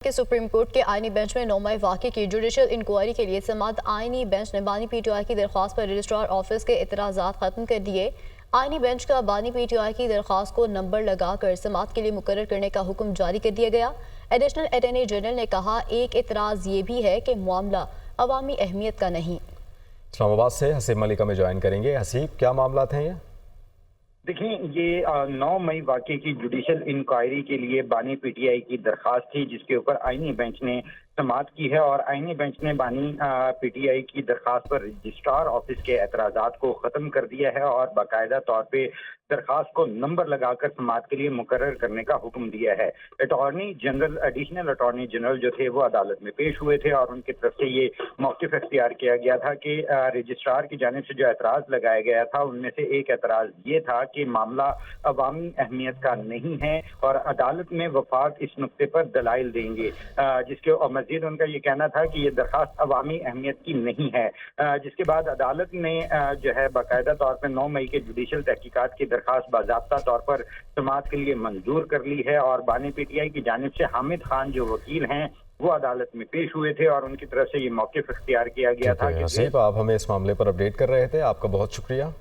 के supreme court के आईनी बेंच में 9 मई वाक़े की जुडिशल इंक्वायरी के लिए समाअत आईनी बेंच ने बानी पीटीआई की दरख्वास्त पर रजिस्ट्रार ऑफिस के इतराज़ात खत्म कर दिए। आईनी बेंच का बानी पीटीआई की दरख्वास्त को नंबर लगाकर समाअत के लिए मुकर्रर करने का हुक्म जारी कर दिया गया। एडिशनल अटॉर्नी जनरल ने कहा, एक इतराज़ ये भी है कि मामला अवामी अहमियत का नहीं। इस्लामाबाद से हसीब मलिक में ज्वाइन करेंगे। हसीब, क्या मामला हैं ये? देखिए, ये 9 मई वाक़े की जुडिशल इंक्वायरी के लिए बानी पीटीआई की दरख्वास्त थी, जिसके ऊपर आईनी बेंच ने समाअत की है और आईनी बेंच ने बानी पीटीआई की दरख्वास्त पर रजिस्ट्रार ऑफिस के एतराज़ात को ख़त्म कर दिया है और बाकायदा तौर पे दरख्वास्त को नंबर लगाकर समाअत के लिए मुकर्रर करने का हुक्म दिया है। Attorney general, additional attorney general जो थे वो अदालत में पेश हुए थे और उनकी तरफ से ये मौक़िफ़ इख्तियार किया गया था कि रजिस्ट्रार की जानिब से जो एतराज़ लगाया गया था उनमें से एक एतराज़ ये था कि मामला अवामी अहमियत का नहीं है और अदालत में वफाक इस नुक्ते पर दलाइल देंगे, जिसके मज़ीद उनका ये कहना था कि ये दरख्वास्त अवामी अहमियत की नहीं है। जिसके बाद अदालत ने जो है बाकायदा तौर पर 9 मई के जुडिशल तहकीकात की दरख्वास्त बाज़ाब्ता तौर पर समाअत के लिए मंजूर कर ली है और बानी पीटीआई की जानिब से हामिद खान जो वकील हैं वो अदालत में पेश हुए थे और उनकी तरफ से ये मौक़िफ़ इख्तियार किया गया था। हसीब, आप हमें इस मामले पर अपडेट कर रहे थे, आपका बहुत शुक्रिया।